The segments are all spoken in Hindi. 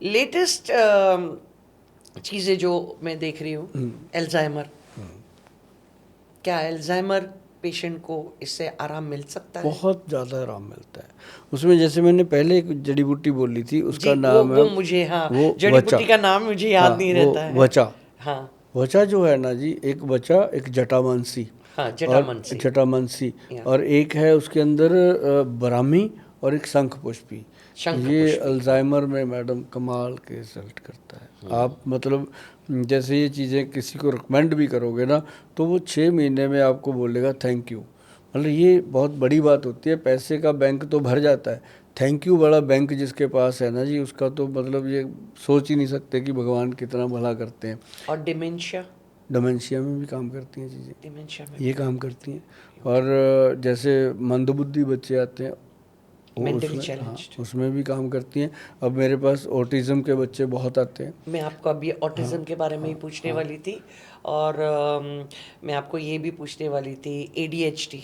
लेटेस्ट चीज़ें जो मैं देख रही हूँ, एल्जाइमर, क्या एल्जाइमर पेशेंट को इससे आराम मिल सकता है? बहुत ज़्यादा आराम मिलता है उसमें। जैसे मैंने पहले एक जड़ी बूटी बोली थी, उसका जी, नाम है वो मुझे, हाँ, वो जड़ी वचा। बूटी का नाम मुझे याद हाँ, नहीं वो रहता है। वचा। हाँ वचा जो है ना जी, एक वचा, एक जटामांसी हाँ, और जटामंसी। जटामांसी, या और एक है उसके अंदर ब्राह्मी, और एक शंख पुष्पी। शंख ये पुष्पी, हाँ। अल्जाइमर में मैडम कमाल के रिजल्ट करता है। आप मतलब जैसे ये चीज़ें किसी को रिकमेंड भी करोगे ना, तो वो 6 महीने में आपको बोलेगा थैंक यू। मतलब ये बहुत बड़ी बात होती है। पैसे का बैंक तो भर जाता है, थैंक यू वाला बैंक जिसके पास है ना जी, उसका तो मतलब ये सोच ही नहीं सकते कि भगवान कितना भला करते हैं। और डिमेंशिया, डिमेंशिया में भी काम करती हैं चीज़ें, डिमेंशिया में ये भी काम काम करती हैं। करती है। और जैसे मंदबुद्धि बच्चे आते हैं, वो मेंटली उसमें, हाँ, चैलेंज्ड, उसमें भी काम करती हैं। अब मेरे पास ऑटिज़म के बच्चे बहुत आते हैं। मैं आपको अभी हाँ, ऑटिज्म के बारे में ही हाँ, पूछने हाँ। वाली थी। और मैं आपको ये भी पूछने वाली थी, एडीएचडी।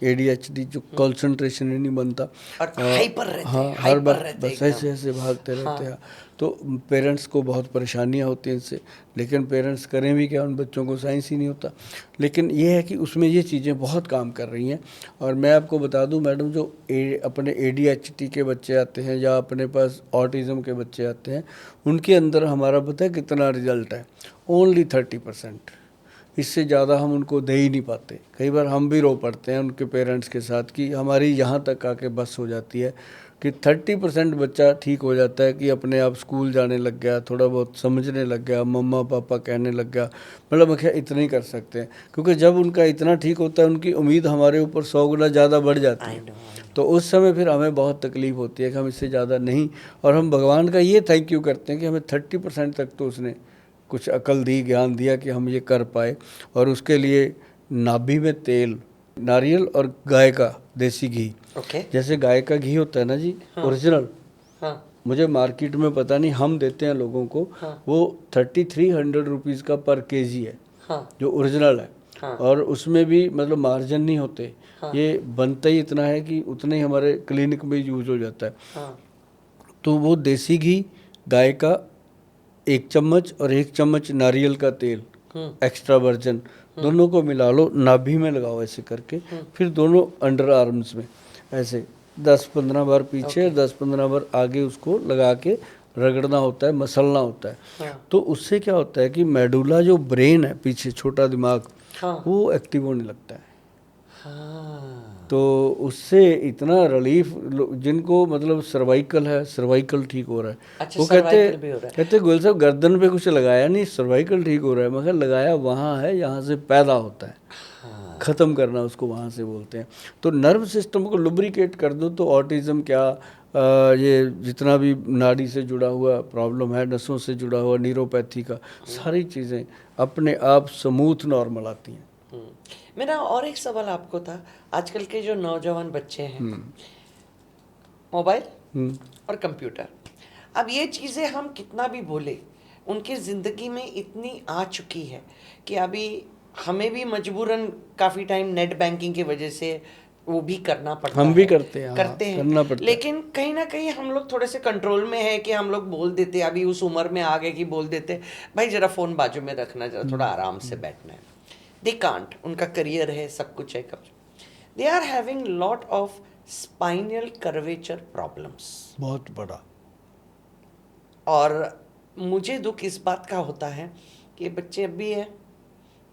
ADHD जो कंसंट्रेशन ही नहीं बनता। और हाइपर रहते हैं, हाँ, हर हाइपर वक्त रहते हैं बस एकदम। ऐसे ऐसे भागते रहते हाँ, हैं। तो पेरेंट्स को बहुत परेशानियाँ होती हैं इससे, लेकिन पेरेंट्स करें भी क्या, उन बच्चों को साइंस ही नहीं होता। लेकिन ये है कि उसमें ये चीज़ें बहुत काम कर रही हैं। और मैं आपको बता दूं मैडम, जो अपने ADHD के बच्चे आते हैं या अपने पास ऑटिज़म के बच्चे आते हैं, उनके अंदर हमारा पता है कितना रिजल्ट है? ओनली 30%। इससे ज़्यादा हम उनको दे ही नहीं पाते। कई बार हम भी रो पड़ते हैं उनके पेरेंट्स के साथ कि हमारी यहाँ तक आके बस हो जाती है कि 30% बच्चा ठीक हो जाता है कि अपने आप स्कूल जाने लग गया, थोड़ा बहुत समझने लग गया, मम्मा पापा कहने लग गया। मतलब क्या इतना ही कर सकते हैं, क्योंकि जब उनका इतना ठीक होता है, उनकी उम्मीद हमारे ऊपर 100 गुना ज़्यादा बढ़ जाती आई है। No, I know. तो उस समय फिर हमें बहुत तकलीफ़ होती है कि हम इससे ज़्यादा नहीं, और हम भगवान का ये थैंक यू करते हैं कि हमें 30% तक तो उसने कुछ अकल दी, ज्ञान दिया कि हम ये कर पाए। और उसके लिए नाभि में तेल, नारियल और गाय का देसी घी। ओके। जैसे गाय का घी होता है ना जी, हाँ ओरिजिनल, हाँ मुझे मार्केट में पता नहीं, हम देते हैं लोगों को, हाँ वो 3300 रुपीज़ का पर केजी है, हाँ जो ओरिजिनल है। हाँ और उसमें भी मतलब मार्जिन नहीं होते, हाँ ये बनता ही इतना है कि उतने ही हमारे क्लिनिक में यूज हो जाता है। हाँ। तो वो देसी घी, गाय का 1 चम्मच, और 1 चम्मच नारियल का तेल एक्स्ट्रा वर्जन, दोनों को मिला लो, नाभि में लगाओ ऐसे करके, फिर दोनों अंडर आर्म्स में ऐसे 10-15 बार पीछे, ओके। 10-15 बार आगे उसको लगा के रगड़ना होता है, मसलना होता है। हाँ तो उससे क्या होता है कि मेडुला जो ब्रेन है, पीछे छोटा दिमाग, हाँ वो एक्टिव होने लगता है। हाँ। तो उससे इतना रिलीफ, जिनको मतलब सर्वाइकल है, सर्वाइकल ठीक हो रहा है। अच्छा, वो कहते सर्वाइकल भी हो रहा है। कहते गोयल साहब गर्दन पे कुछ लगाया नहीं, सर्वाइकल ठीक हो रहा है। मगर लगाया वहाँ है, यहाँ से पैदा होता है, हाँ ख़त्म करना उसको वहाँ से बोलते हैं। तो नर्व सिस्टम को लुब्रिकेट कर दो तो ऑटिज़म क्या, ये जितना भी नाड़ी से जुड़ा हुआ प्रॉब्लम है, नसों से जुड़ा हुआ, न्यूरोपैथी का, सारी चीज़ें अपने आप स्मूथ नॉर्मल आती हैं। मेरा और एक सवाल आपको था, आजकल के जो नौजवान बच्चे हैं, मोबाइल और कंप्यूटर, अब ये चीज़ें हम कितना भी बोले, उनकी ज़िंदगी में इतनी आ चुकी है कि अभी हमें भी मजबूरन काफ़ी टाइम नेट बैंकिंग की वजह से वो भी करना पड़ता हम भी है, करते हैं, हाँ, करते करना हैं। पड़ता है। लेकिन कहीं ना कहीं हम लोग थोड़े से कंट्रोल में है कि हम लोग बोल देते, अभी उस उम्र में आ गए कि बोल देते, भाई ज़रा फ़ोन बाजू में रखना, ज़रा थोड़ा आराम से बैठना है। दे कांट, उनका करियर है, सब कुछ है, कब they are having lot of spinal curvature problems. बहुत बड़ा। और मुझे दुख इस बात का होता है कि ये बच्चे अब भी हैं,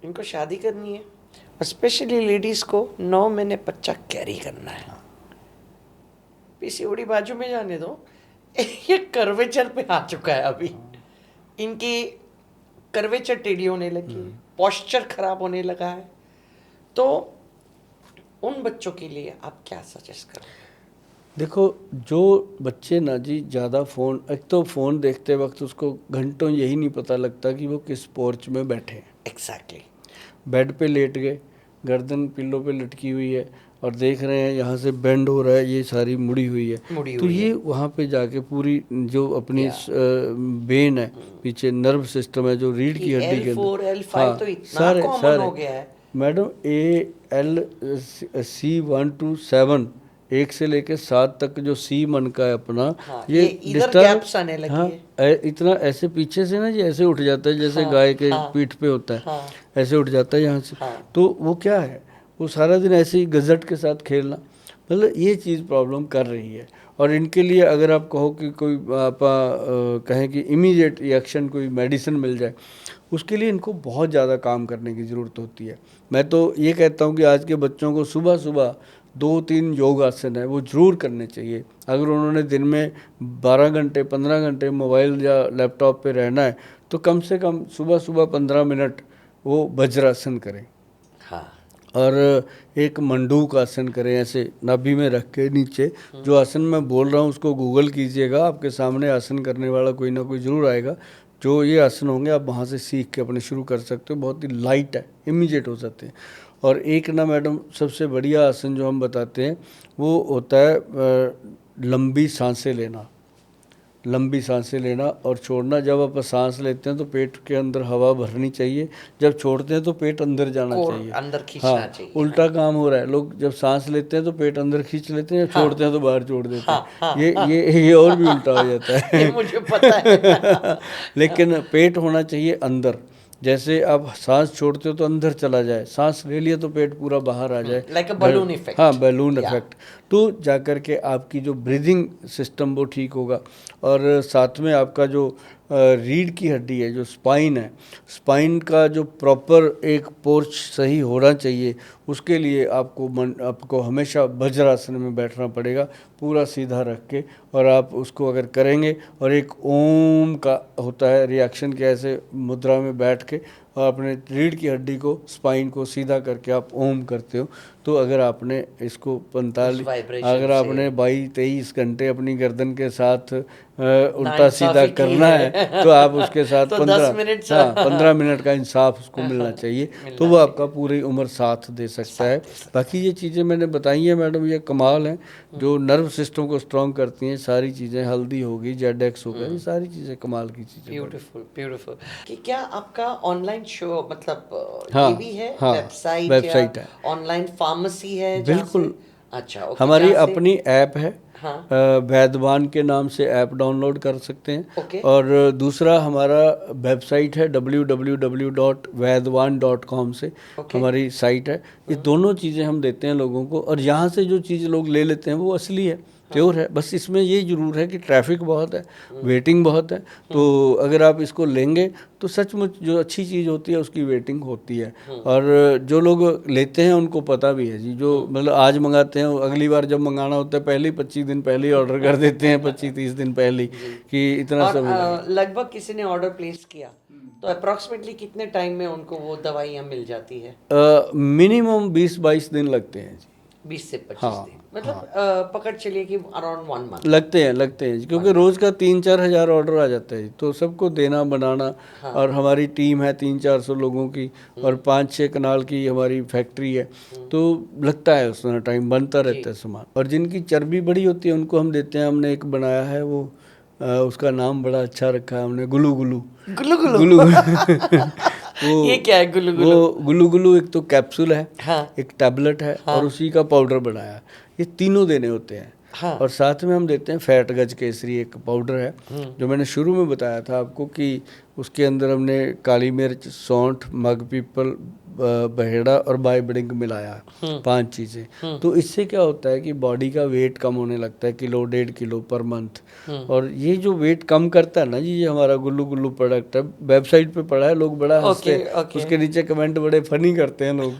इनको शादी करनी है, और स्पेशली लेडीज़ को 9 महीने बच्चा कैरी करना है। पीसीओडी बाजू में जाने दो, ये कर्वेचर पे आ चुका है अभी। इनकी कर्वेचर टेढ़ी होने लगी, पोस्चर खराब होने लगा है। तो उन बच्चों के लिए आप क्या सजेस्ट करोगे? देखो, जो बच्चे ना जी ज़्यादा फ़ोन, एक तो फ़ोन देखते वक्त उसको घंटों यही नहीं पता लगता कि वो किस पोर्च में बैठे हैं। एग्जैक्टली। बेड पे लेट गए, गर्दन पिल्लो पे लटकी हुई है, और देख रहे हैं यहाँ से बेंड हो रहा है, ये सारी मुड़ी हुई है। मुड़ी तो हुई ये है। वहाँ पे जाके पूरी जो अपनी या बेन है, पीछे नर्व सिस्टम है जो रीढ़ कि की हड्डी के अंदर, L4 L5 हाँ, तो इतना सारे कॉमन सारे हो गया है। मैडम, ALC1 to 7 1 से लेके 7 तक जो सी मन का है अपना, हाँ, ये इधर disturb- गैप्स आने लगी हाँ, है। इतना ऐसे पीछे से ना जी ऐसे उठ जाता है जैसे हाँ, गाय के हाँ, पीठ पे होता है, हाँ, ऐसे उठ जाता है यहाँ से। हाँ। तो वो क्या है, वो सारा दिन ऐसे ही गजट के साथ खेलना, मतलब ये चीज़ प्रॉब्लम कर रही है। और इनके लिए अगर आप कहो कि कोई आप कहें कि इमीडिएट रिएक्शन कोई मेडिसिन मिल जाए, उसके लिए इनको बहुत ज़्यादा काम करने की ज़रूरत होती है। मैं तो ये कहता हूँ कि आज के बच्चों को सुबह सुबह 2-3 योग आसन है वो ज़रूर करने चाहिए। अगर उन्होंने दिन में 12 घंटे 15 घंटे मोबाइल या लैपटॉप पे रहना है तो कम से कम सुबह सुबह 15 मिनट वो वज्रासन करें, हाँ, और एक मंडूक आसन करें ऐसे नाभि में रख के नीचे। जो आसन मैं बोल रहा हूँ उसको गूगल कीजिएगा, आपके सामने आसन करने वाला कोई ना कोई ज़रूर आएगा। जो ये आसन होंगे आप वहाँ से सीख के अपने शुरू कर सकते हो, बहुत ही लाइट है, इमीडिएट हो जाते हैं। और एक ना मैडम सबसे बढ़िया आसन जो हम बताते हैं वो होता है लंबी सांसें लेना। लंबी सांसें लेना और छोड़ना। जब आप सांस लेते हैं तो पेट के अंदर हवा भरनी चाहिए, जब छोड़ते हैं तो पेट अंदर जाना कोर चाहिए। अंदर खींचना हाँ, चाहिए। उल्टा काम हो रहा है, लोग जब सांस लेते हैं तो पेट अंदर खींच लेते हैं, जब छोड़ते हैं तो बाहर छोड़ देते हैं। हाँ, ये और भी उल्टा हो जाता है। ये मुझे पता है। लेकिन पेट होना चाहिए अंदर। जैसे आप सांस छोड़ते हो तो अंदर चला जाए, सांस ले लिया तो पेट पूरा बाहर आ जाए, like a balloon effect. हाँ, बैलून Yeah. इफेक्ट। तो जाकर के आपकी जो ब्रीदिंग सिस्टम वो ठीक होगा। और साथ में आपका जो रीढ़ की हड्डी है, जो स्पाइन है, स्पाइन का जो प्रॉपर एक पोर्च सही होना चाहिए, उसके लिए आपको हमेशा वज्रासन में बैठना पड़ेगा, पूरा सीधा रख के। और आप उसको अगर करेंगे और एक ओम का होता है रिएक्शन के ऐसे मुद्रा में बैठ के और अपने रीढ़ की हड्डी को, स्पाइन को सीधा करके आप ओम करते हो, तो अगर आपने इसको 45 अगर आपने 22-23 घंटे अपनी गर्दन के साथ उल्टा सीधा करना है तो आप उसके साथ तो 15 मिनट का इंसाफ उसको मिलना चाहिए, तो वो आपका पूरी उम्र साथ दे सकता है। बाकी ये चीज़ें मैंने बताई हैं मैडम, ये कमाल हैं, जो नर्व सिस्टम को स्ट्रॉन्ग करती हैं सारी चीज़ें। हल्दी होगी, जेडेक्स होगा, ये सारी चीज़ें कमाल की चीज़ें। Beautiful beautiful. कि क्या आपका ऑनलाइन शो मतलब हाँ, ये भी है, हाँ, वेबसाइट है, ऑनलाइन फार्मेसी है बिल्कुल। अच्छा, ओके, हमारी अपनी ऐप है, हाँ, वैदवान के नाम से ऐप डाउनलोड कर सकते हैं। ओके। और दूसरा हमारा वेबसाइट है www.vaidwan.com से हमारी साइट है। ये दोनों चीज़ें हम देते हैं लोगों को, और यहाँ से जो चीज़ लोग ले लेते हैं वो असली है, प्योर है। बस इसमें ये जरूर है कि ट्रैफिक बहुत है, वेटिंग बहुत है। तो अगर आप इसको लेंगे तो सचमुच जो अच्छी चीज़ होती है उसकी वेटिंग होती है। और जो लोग लेते हैं उनको पता भी है जी, जो मतलब आज मंगाते हैं अगली बार जब मंगाना होता है पहले 25 दिन पहले ही ऑर्डर कर देते हैं, 25-30 दिन पहले कि इतना सब लगभग किसी ने ऑर्डर प्लेस किया तो अप्रोक्सीमेटली कितने टाइम में उनको वो दवाइयाँ मिल जाती है? मिनिमम 20-22 दिन लगते हैं जी, 20 से 25 हाँ, दिन, मतलब पकड़ चलिए कि अराउंड 1 मंथ लगते हैं जी, क्योंकि रोज़ का 3-4 हज़ार ऑर्डर आ जाता है, तो सबको देना बनाना। और हमारी टीम है 300-400 लोगों की, और 5-6 कनाल की हमारी फैक्ट्री है, तो लगता है उसमें टाइम, बनता रहता है सामान। और जिनकी चर्बी बड़ी होती है उनको हम देते हैं, हमने एक बनाया है वो उसका नाम बड़ा अच्छा रखा है हमने, गुलू गुलू। ये क्या है गुलू गुलू? वो गुलू गुलू एक तो कैप्सूल है, हाँ, एक टैबलेट है, और उसी का पाउडर बनाया। ये तीनों देने होते हैं। हाँ, और साथ में हम देते हैं फैट गज केसरी, एक पाउडर है जो मैंने शुरू में बताया था आपको कि उसके अंदर हमने काली मिर्च, सौंठ, मग पीपल, बहेड़ा और बायबडिंग मिलाया, 5 चीज़ें। तो इससे क्या होता है कि बॉडी का वेट कम होने लगता है, 1-1.5 किलो पर मंथ। और ये जो वेट कम करता है ना जी, ये हमारा गुल्लू गुल्लू प्रोडक्ट है, वेबसाइट पे पड़ा है, लोग बड़ा हंसते हैं, उसके नीचे कमेंट बड़े फनी करते हैं लोग।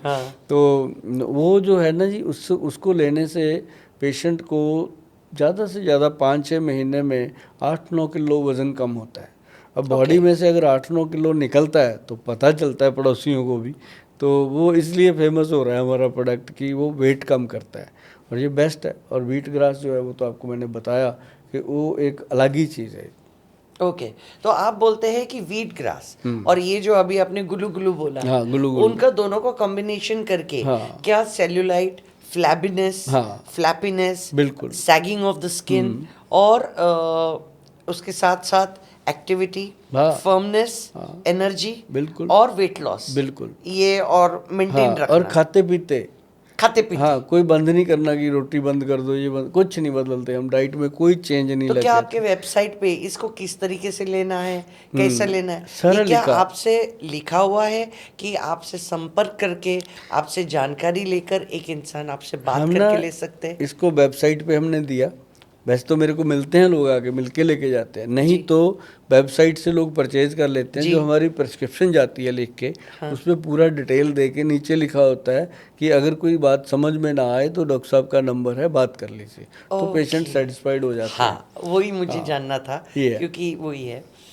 तो वो जो है ना जी, उसको लेने से पेशेंट को ज़्यादा से ज़्यादा 5-6 महीने में 8-9 किलो वज़न कम होता है। अब बॉडी में से अगर 8-9 किलो निकलता है तो पता चलता है पड़ोसियों को भी, तो वो इसलिए फेमस हो रहा है हमारा प्रोडक्ट कि वो वेट कम करता है, और ये बेस्ट है। और व्हीट ग्रास जो है वो तो आपको मैंने बताया कि वो एक अलग ही चीज़ है। ओके, तो आप बोलते हैं कि व्हीट ग्रास और ये जो अभी आपने गुलू गुलू बोला, हाँ, गुलू गुलू, उनका दोनों को कॉम्बिनेशन करके क्या सेल्यूलाइट, फ्लैबीनेस, फ्लैपीनेस, बिल्कुल, सैगिंग ऑफ द स्किन, और उसके साथ साथ एक्टिविटी, फर्मनेस, एनर्जी, बिल्कुल, और वेट लॉस, बिल्कुल, ये और मेंटेन रखना, और खाते खाते पीते। हाँ, कोई बंद नहीं करना कि रोटी बंद कर दो, ये बंद, कुछ नहीं बदलते हम, डाइट में कोई चेंज नहीं तो लेके क्या आते। आपके वेबसाइट पे इसको किस तरीके से लेना है, कैसा लेना है, सरल ये क्या लिखा। आपसे लिखा हुआ है कि आपसे संपर्क करके, आपसे जानकारी लेकर एक इंसान आपसे बात हम करके ना ले सकते हैं? इसको वेबसाइट पे हमने दिया, वैसे तो मेरे को मिलते हैं लोग आके, मिलके लेके जाते हैं, नहीं जी। तो वेबसाइट से लोग परचेज कर लेते हैं। जी। जो हमारी प्रिस्क्रिप्शन जाती है लिख के, हाँ। उसमें पूरा डिटेल दे के नीचे लिखा होता है कि अगर कोई बात समझ में ना आए तो डॉक्टर साहब का नंबर है, बात कर लीजिए, तो पेशेंट ओके। सेटिस्फाइड हो जाते हैं। हाँ, वही मुझे हाँ, जानना था, ये है। क्योंकि वही है